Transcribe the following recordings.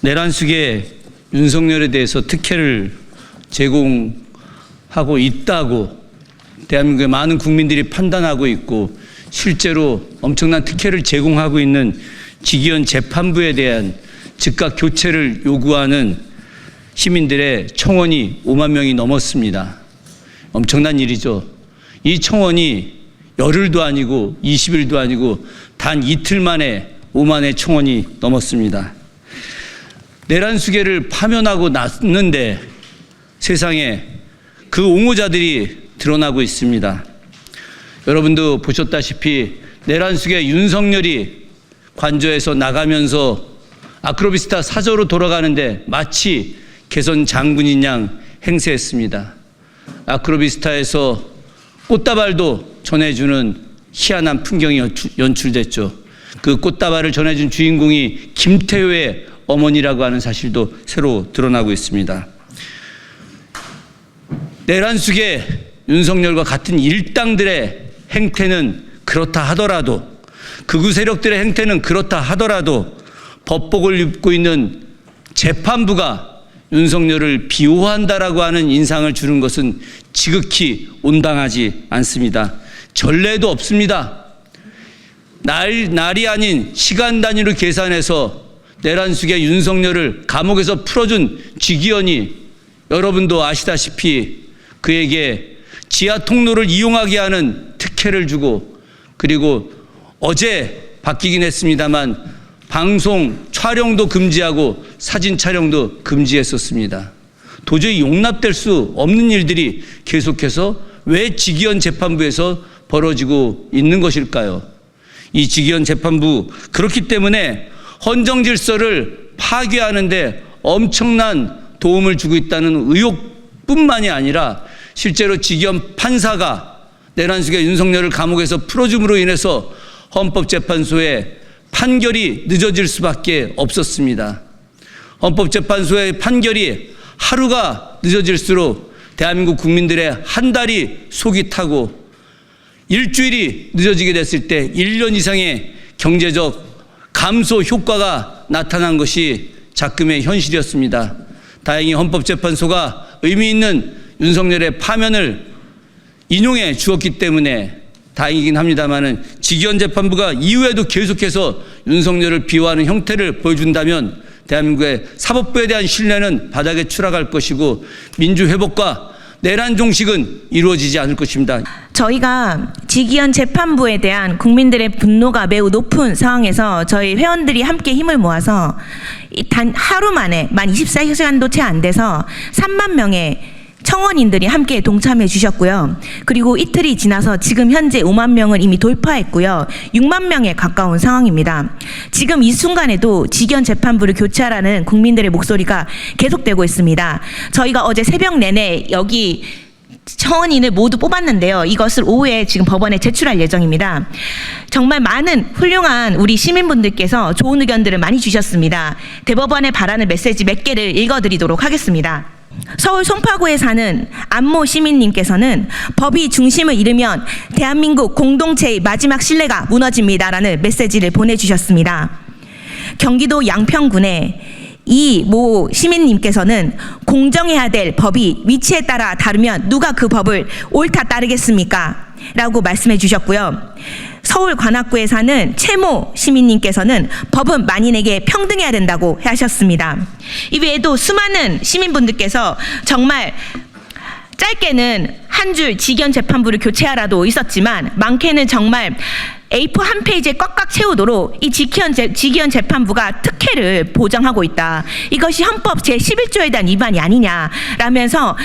내란숙의 윤석열에 대해서 특혜를 제공하고 있다고 대한민국의 많은 국민들이 판단하고 있고 실제로 엄청난 특혜를 제공하고 있는 직위원 재판부에 대한 즉각 교체를 요구하는 시민들의 청원이 5만 명이 넘었습니다. 엄청난 일이죠. 이 청원이 열흘도 아니고 20일도 아니고 단 이틀 만에 5만의 청원이 넘었습니다. 내란수계를 파면하고 났는데 세상에 그 옹호자들이 드러나고 있습니다. 여러분도 보셨다시피 내란수계 윤석열이 관저에서 나가면서 아크로비스타 사저로 돌아가는데 마치 개선 장군인 양 행세했습니다. 아크로비스타에서 꽃다발도 전해주는 희한한 풍경이 연출됐죠. 그 꽃다발을 전해준 주인공이 김태효의 어머니라고 하는 사실도 새로 드러나고 있습니다. 내란숙의 윤석열과 같은 일당들의 행태는 그렇다 하더라도, 극우 세력들의 행태는 그렇다 하더라도 법복을 입고 있는 재판부가 윤석열을 비호한다라고 하는 인상을 주는 것은 지극히 온당하지 않습니다. 전례도 없습니다. 날이 아닌 시간 단위로 계산해서 내란숙의 윤석열을 감옥에서 풀어준 직위원이 여러분도 아시다시피 그에게 지하 통로를 이용하게 하는 특혜를 주고, 그리고 어제 바뀌긴 했습니다만 방송 촬영도 금지하고 사진 촬영도 금지했었습니다. 도저히 용납될 수 없는 일들이 계속해서 왜 직위원 재판부에서 벌어지고 있는 것일까요? 이 직위원 재판부, 그렇기 때문에 헌정 질서를 파괴하는데 엄청난 도움을 주고 있다는 의혹뿐만이 아니라 실제로 직위원 판사가 내란숙의 윤석열을 감옥에서 풀어줌으로 인해서 헌법재판소의 판결이 늦어질 수밖에 없었습니다. 헌법재판소의 판결이 하루가 늦어질수록 대한민국 국민들의 한 달이 속이 타고 일주일이 늦어지게 됐을 때 1년 이상의 경제적 감소 효과가 나타난 것이 작금의 현실이었습니다. 다행히 헌법재판소가 의미 있는 윤석열의 파면을 인용해 주었기 때문에 다행이긴 합니다만은 직위원 재판부가 이후에도 계속해서 윤석열을 비호하는 형태를 보여준다면 대한민국의 사법부에 대한 신뢰는 바닥에 추락할 것이고 민주회복과 내란 종식은 이루어지지 않을 것입니다. 저희가 직위원 재판부에 대한 국민들의 분노가 매우 높은 상황에서 저희 회원들이 함께 힘을 모아서 단 하루 만에 만 24시간도 채 안 돼서 3만 명의 청원인들이 함께 동참해 주셨고요. 그리고 이틀이 지나서 지금 현재 5만 명을 이미 돌파했고요. 6만 명에 가까운 상황입니다. 지금 이 순간에도 직위원 재판부를 교체하라는 국민들의 목소리가 계속되고 있습니다. 저희가 어제 새벽 내내 여기 청원인을 모두 뽑았는데요. 이것을 오후에 지금 법원에 제출할 예정입니다. 정말 많은 훌륭한 우리 시민분들께서 좋은 의견들을 많이 주셨습니다. 대법원에 바라는 메시지 몇 개를 읽어드리도록 하겠습니다. 서울 송파구에 사는 안모 시민님께서는 법이 중심을 잃으면 대한민국 공동체의 마지막 신뢰가 무너집니다라는 메시지를 보내주셨습니다. 경기도 양평군의 이모 시민님께서는 공정해야 될 법이 위치에 따라 다르면 누가 그 법을 옳다 따르겠습니까? 라고 말씀해 주셨고요. 서울 관악구에 사는 최모 시민님께서는 법은 만인에게 평등해야 된다고 하셨습니다. 이외에도 수많은 시민분들께서 정말 짧게는 한 줄 직위원 재판부를 교체하라도 있었지만 많게는 정말 A4 한 페이지에 꽉꽉 채우도록 이 직위원 재판부가 특혜를 보장하고 있다. 이것이 헌법 제11조에 대한 위반이 아니냐라면서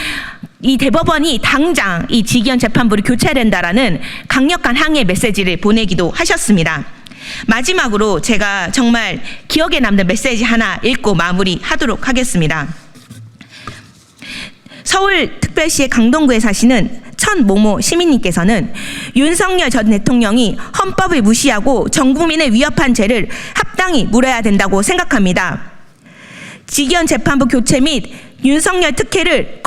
이 대법원이 당장 이 직위원 재판부를 교체해야 된다라는 강력한 항의 메시지를 보내기도 하셨습니다. 마지막으로 제가 정말 기억에 남는 메시지 하나 읽고 마무리하도록 하겠습니다. 서울특별시의 강동구에 사시는 천모모 시민님께서는 윤석열 전 대통령이 헌법을 무시하고 전 국민을 위협한 죄를 합당히 물어야 된다고 생각합니다. 직위원 재판부 교체 및 윤석열 특혜를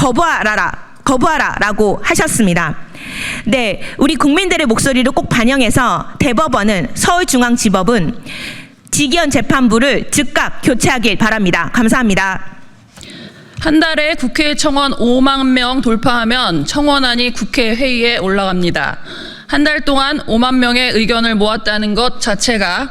거부하라라고 하셨습니다. 네, 우리 국민들의 목소리를 꼭 반영해서 대법원은, 서울중앙지법은 직위원 재판부를 즉각 교체하길 바랍니다. 감사합니다. 한 달에 국회 청원 5만 명 돌파하면 청원안이 국회 회의에 올라갑니다. 한 달 동안 5만 명의 의견을 모았다는 것 자체가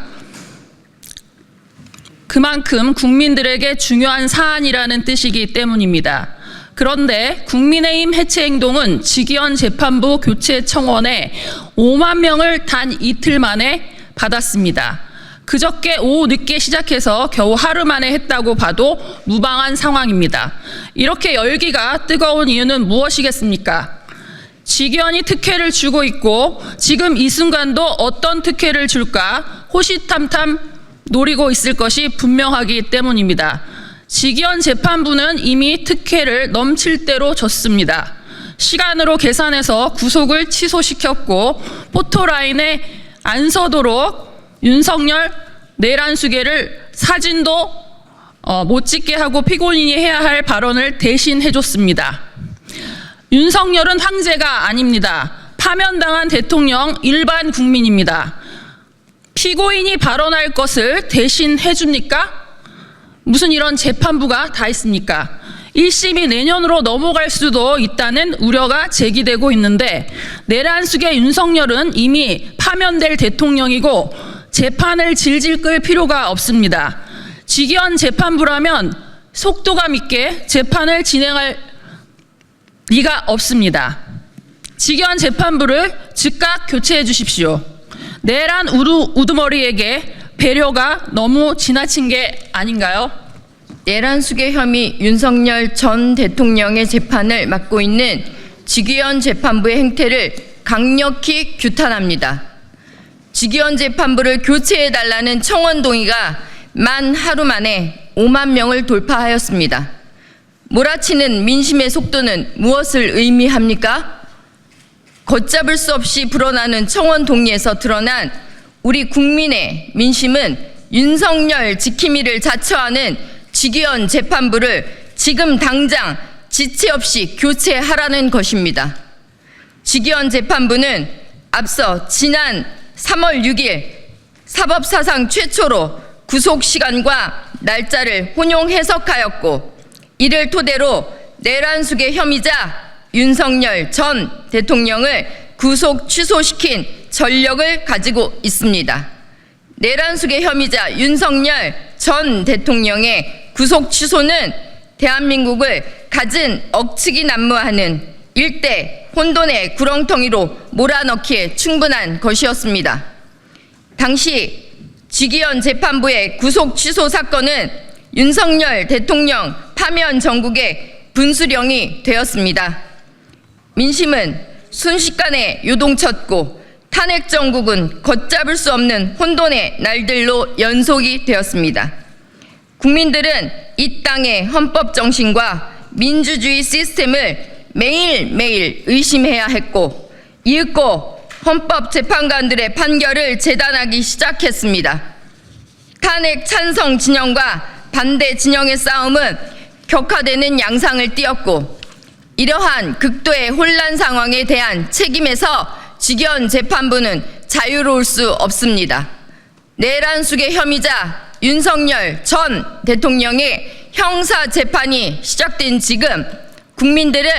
그만큼 국민들에게 중요한 사안이라는 뜻이기 때문입니다. 그런데 국민의힘 해체 행동은 직위원 재판부 교체 청원에 5만 명을 단 이틀 만에 받았습니다. 그저께 오후 늦게 시작해서 겨우 하루 만에 했다고 봐도 무방한 상황입니다. 이렇게 열기가 뜨거운 이유는 무엇이겠습니까? 직위원이 특혜를 주고 있고 지금 이 순간도 어떤 특혜를 줄까 호시탐탐 노리고 있을 것이 분명하기 때문입니다. 직위원 재판부는 이미 특혜를 넘칠 대로 줬습니다. 시간으로 계산해서 구속을 취소시켰고 포토라인에 안 서도록 윤석열 내란수계를 사진도 못 찍게 하고 피고인이 해야 할 발언을 대신 해줬습니다. 윤석열은 황제가 아닙니다. 파면당한 대통령 일반 국민입니다. 피고인이 발언할 것을 대신 해줍니까? 무슨 이런 재판부가 다 있습니까? 1심이 내년으로 넘어갈 수도 있다는 우려가 제기되고 있는데 내란수계 윤석열은 이미 파면될 대통령이고 재판을 질질 끌 필요가 없습니다. 직위원 재판부라면 속도감 있게 재판을 진행할 리가 없습니다. 직위원 재판부를 즉각 교체해 주십시오. 내란 우두머리에게 배려가 너무 지나친 게 아닌가요? 내란수계 혐의 윤석열 전 대통령의 재판을 맡고 있는 직위원 재판부의 행태를 강력히 규탄합니다. 직위원 재판부를 교체해달라는 청원 동의가 만 하루 만에 5만 명을 돌파하였습니다. 몰아치는 민심의 속도는 무엇을 의미합니까? 걷잡을 수 없이 불어나는 청원 동의에서 드러난 우리 국민의 민심은 윤석열 지킴이를 자처하는 직위원 재판부를 지금 당장 지체 없이 교체하라는 것입니다. 직위원 재판부는 앞서 지난 3월 6일 사법사상 최초로 구속시간과 날짜를 혼용 해석하였고 이를 토대로 내란수계 혐의자 윤석열 전 대통령을 구속 취소시킨 전력을 가지고 있습니다. 내란수계 혐의자 윤석열 전 대통령의 구속 취소는 대한민국을 갖은 억측이 난무하는 일대 혼돈의 구렁텅이로 몰아넣기에 충분한 것이었습니다. 당시 직위원 재판부의 구속 취소 사건은 윤석열 대통령 파면 정국의 분수령이 되었습니다. 민심은 순식간에 요동쳤고 탄핵 정국은 걷잡을 수 없는 혼돈의 날들로 연속이 되었습니다. 국민들은 이 땅의 헌법 정신과 민주주의 시스템을 매일매일 의심해야 했고 이윽고 헌법재판관들의 판결을 재단하기 시작했습니다. 탄핵 찬성 진영과 반대 진영의 싸움은 격화되는 양상을 띠었고 이러한 극도의 혼란 상황에 대한 책임에서 직위원 재판부는 자유로울 수 없습니다. 내란수계 혐의자 윤석열 전 대통령의 형사 재판이 시작된 지금 국민들은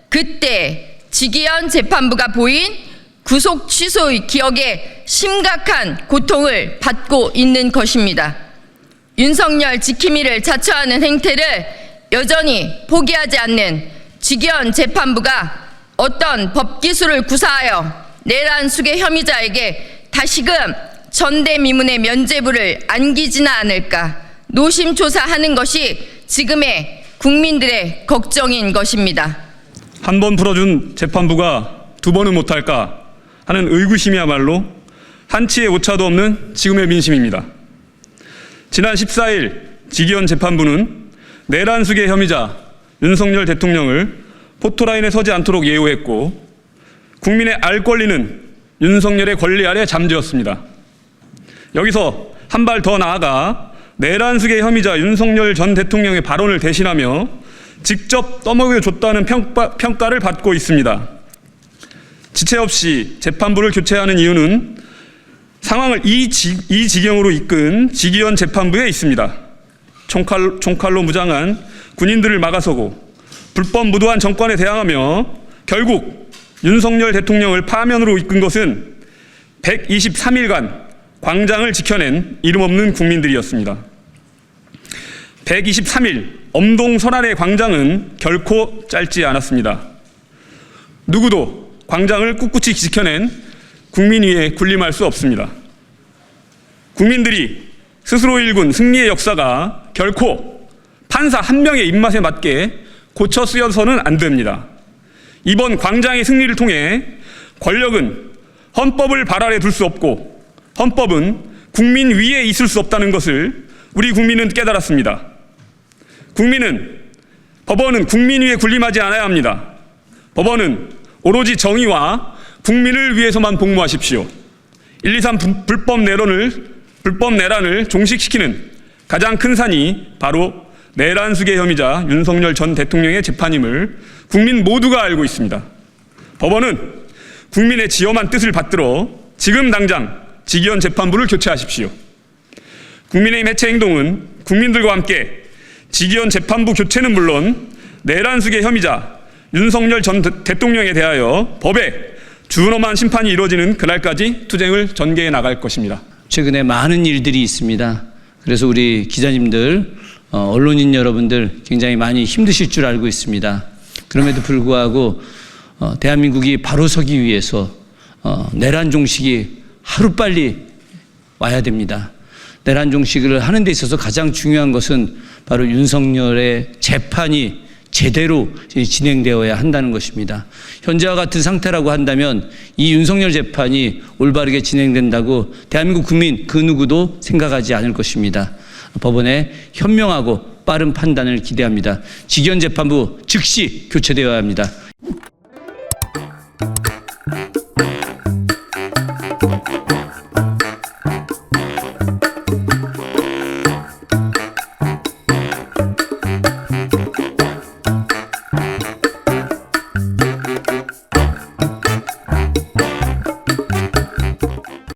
그때 직위원 재판부가 보인 구속 취소의 기억에 심각한 고통을 받고 있는 것입니다. 윤석열 지킴이를 자처하는 행태를 여전히 포기하지 않는 직위원 재판부가 어떤 법기술을 구사하여 내란수계 혐의자에게 다시금 전대미문의 면죄부를 안기지는 않을까 노심초사하는 것이 지금의 국민들의 걱정인 것입니다. 한 번 풀어준 재판부가 두 번은 못할까 하는 의구심이야말로 한치의 오차도 없는 지금의 민심입니다. 지난 14일 직위원 재판부는 내란수계 혐의자 윤석열 대통령을 포토라인에 서지 않도록 예우했고 국민의 알 권리는 윤석열의 권리 아래 잠재웠습니다. 여기서 한 발 더 나아가 내란수계 혐의자 윤석열 전 대통령의 발언을 대신하며 직접 떠먹여줬다는 평가를 받고 있습니다. 지체 없이 재판부를 교체하는 이유는 상황을 이 지경으로 이끈 직위원 재판부에 있습니다. 총칼로 무장한 군인들을 막아서고 불법 무도한 정권에 대항하며 결국 윤석열 대통령을 파면으로 이끈 것은 123일간 광장을 지켜낸 이름 없는 국민들이었습니다. 123일 엄동설안의 광장은 결코 짧지 않았습니다. 누구도 광장을 꿋꿋이 지켜낸 국민 위에 군림할 수 없습니다. 국민들이 스스로 일군 승리의 역사가 결코 판사 한 명의 입맛에 맞게 고쳐 쓰여서는 안 됩니다. 이번 광장의 승리를 통해 권력은 헌법을 발 아래 둘 수 없고 헌법은 국민 위에 있을 수 없다는 것을 우리 국민은 깨달았습니다. 법원은 국민 위에 군림하지 않아야 합니다. 법원은 오로지 정의와 국민을 위해서만 복무하십시오. 123 불법 내란을 종식시키는 가장 큰 산이 바로 내란 수괴 혐의자 윤석열 전 대통령의 재판임을 국민 모두가 알고 있습니다. 법원은 국민의 지엄한 뜻을 받들어 지금 당장 직위원 재판부를 교체하십시오. 국민의힘 해체 행동은 국민들과 함께 직위원 재판부 교체는 물론 내란 수괴 혐의자 윤석열 전 대통령에 대하여 법에 준엄한 심판이 이루어지는 그날까지 투쟁을 전개해 나갈 것입니다. 최근에 많은 일들이 있습니다. 그래서 우리 기자님들, 언론인 여러분들 굉장히 많이 힘드실 줄 알고 있습니다. 그럼에도 불구하고 대한민국이 바로 서기 위해서 내란 종식이 하루빨리 와야 됩니다. 내란 종식을 하는 데 있어서 가장 중요한 것은 바로 윤석열의 재판이 제대로 진행되어야 한다는 것입니다. 현재와 같은 상태라고 한다면 이 윤석열 재판이 올바르게 진행된다고 대한민국 국민 그 누구도 생각하지 않을 것입니다. 법원의 현명하고 빠른 판단을 기대합니다. 직위원 재판부 즉시 교체되어야 합니다.